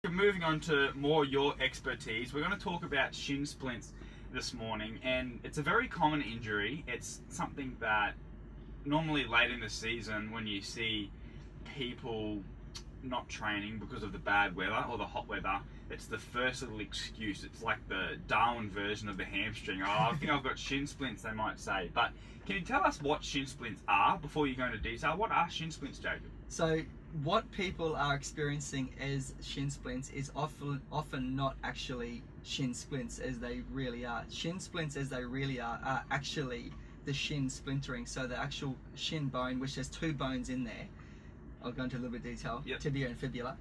Moving on to more your expertise, we're going to talk about shin splints this morning, and it's a very common injury. It's something that normally late in the season, when you see people not training because of the bad weather or the hot weather, it's the first little excuse. It's like the Darwin version of the hamstring. Oh, I think I've got shin splints, they might say. But can you tell us what shin splints are before you go into detail? What are shin splints, Jacob? So what people are experiencing as shin splints is often not actually shin splints as they really are. Shin splints as they really are actually the shin splintering. So the actual shin bone, which has two bones in there. I'll go into a little bit of detail. Yep. Tibia and fibula.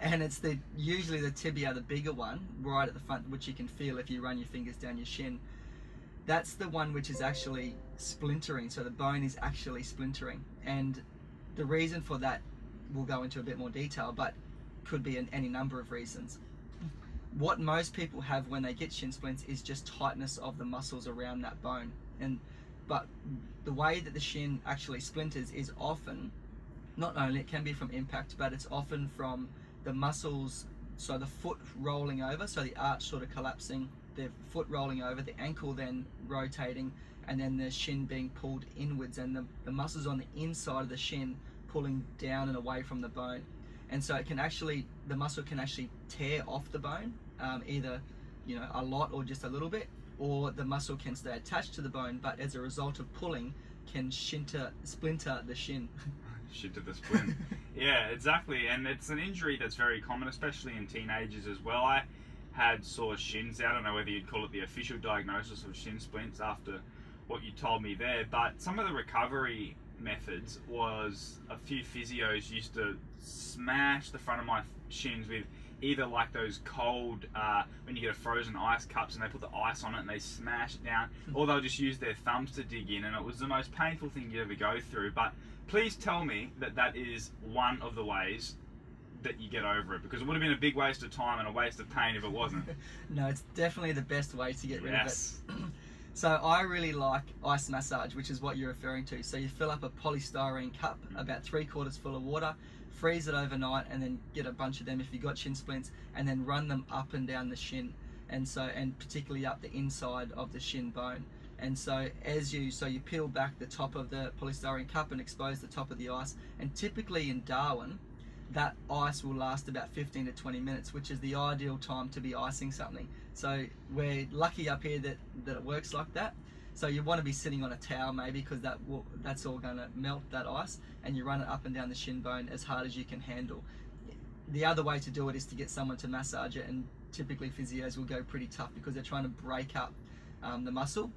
And it's usually the tibia, the bigger one, right at the front, which you can feel if you run your fingers down your shin. That's the one which is actually splintering. So the bone is actually splintering. And the reason for that, we'll go into a bit more detail, but could be any number of reasons. What most people have when they get shin splints is just tightness of the muscles around that bone. But the way that the shin actually splinters is often, not only it can be from impact, but it's often from the muscles, so the foot rolling over, so the arch sort of collapsing, the foot rolling over, the ankle then rotating, and then the shin being pulled inwards, and the muscles on the inside of the shin pulling down and away from the bone. And so the muscle can actually tear off the bone, either a lot or just a little bit, or the muscle can stay attached to the bone, but as a result of pulling can splinter the shin. Shit to the splint. Yeah, exactly. And it's an injury that's very common, especially in teenagers as well. I had sore shins. I don't know whether you'd call it the official diagnosis of shin splints after what you told me there, but some of the recovery methods was a few physios used to smash the front of my shins with either like those cold, when you get a frozen ice cups and they put the ice on it and they smash it down, or they'll just use their thumbs to dig in, and it was the most painful thing you ever go through. But please tell me that that is one of the ways that you get over it, because it would have been a big waste of time and a waste of pain if it wasn't. No, it's definitely the best way to get rid of it. Yes. So I really like ice massage, which is what you're referring to. So you fill up a polystyrene cup, about 3/4 full of water, freeze it overnight, and then get a bunch of them if you've got shin splints, and then run them up and down the shin, and particularly up the inside of the shin bone. And so you peel back the top of the polystyrene cup and expose the top of the ice, and typically in Darwin, that ice will last about 15 to 20 minutes, which is the ideal time to be icing something. So we're lucky up here that it works like that. So you want to be sitting on a towel maybe, because that's all going to melt that ice, and you run it up and down the shin bone as hard as you can handle. The other way to do it is to get someone to massage it, and typically physios will go pretty tough because they're trying to break up the muscle.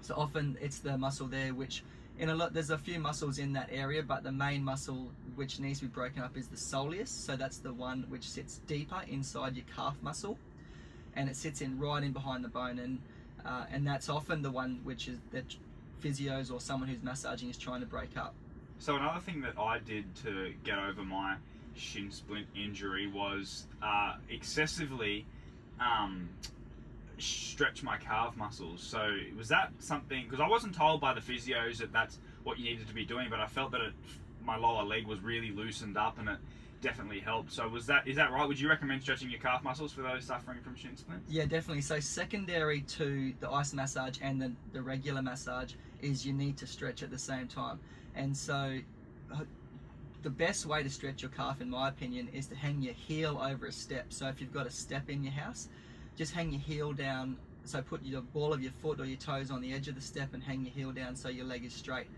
So often it's the muscle there which, there's a few muscles in that area, but the main muscle which needs to be broken up is the soleus. So that's the one which sits deeper inside your calf muscle, and it sits right in behind the bone, and that's often the one which is that physios or someone who's massaging is trying to break up. So another thing that I did to get over my shin splint injury was excessively stretch my calf muscles. So was that something, because I wasn't told by the physios that that's what you needed to be doing, but I felt that my lower leg was really loosened up, and it definitely helped. So is that right? Would you recommend stretching your calf muscles for those suffering from shin splints? Yeah, definitely. So secondary to the ice massage and the regular massage is you need to stretch at the same time. And so the best way to stretch your calf, in my opinion, is to hang your heel over a step. So if you've got a step in your house, just hang your heel down. So put the ball of your foot or your toes on the edge of the step and hang your heel down so your leg is straight.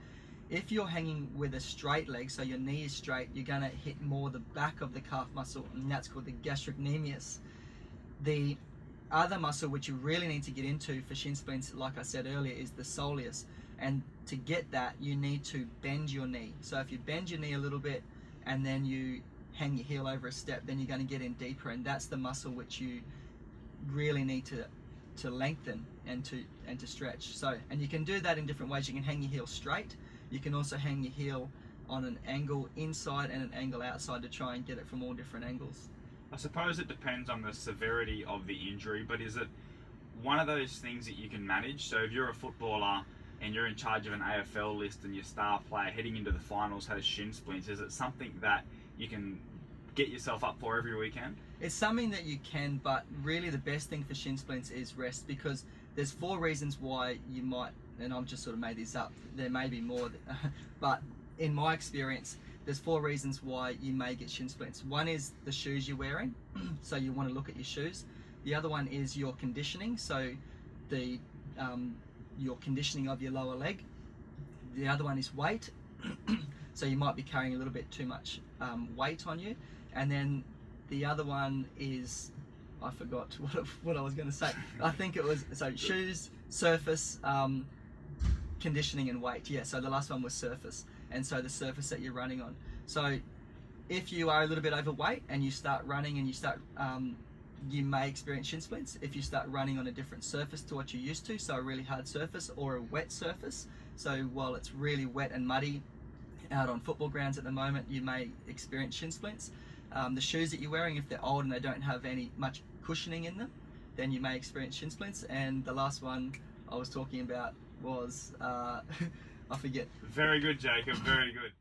If you're hanging with a straight leg, so your knee is straight, you're going to hit more the back of the calf muscle, and that's called the gastrocnemius. The other muscle which you really need to get into for shin splints, like I said earlier, is the soleus. And to get that, you need to bend your knee. So if you bend your knee a little bit and then you hang your heel over a step, then you're going to get in deeper, and that's the muscle which you really need to lengthen and to stretch. So, and you can do that in different ways. You can hang your heel straight. You can also hang your heel on an angle inside and an angle outside to try and get it from all different angles. I suppose it depends on the severity of the injury, but is it one of those things that you can manage? So if you're a footballer and you're in charge of an AFL list and your star player heading into the finals has shin splints, is it something that you can get yourself up for every weekend? It's something that you can, but really the best thing for shin splints is rest, because there's 4 reasons why you might, and I've just sort of made these up, there may be more, but in my experience, there's 4 reasons why you may get shin splints. One is the shoes you're wearing, so you want to look at your shoes. The other one is your conditioning, so the your conditioning of your lower leg. The other one is weight, so you might be carrying a little bit too much weight on you. And then the other one is, I forgot what I was going to say. I think it was, so shoes, surface, conditioning and weight. Yeah, so the last one was surface, and so the surface that you're running on. So if you are a little bit overweight and you start running and you may experience shin splints. If you start running on a different surface to what you're used to, so a really hard surface or a wet surface, so while it's really wet and muddy out on football grounds at the moment, you may experience shin splints. The shoes that you're wearing, if they're old and they don't have much cushioning in them, then you may experience shin splints. And the last one I was talking about was, I forget. Very good, Jacob, very good.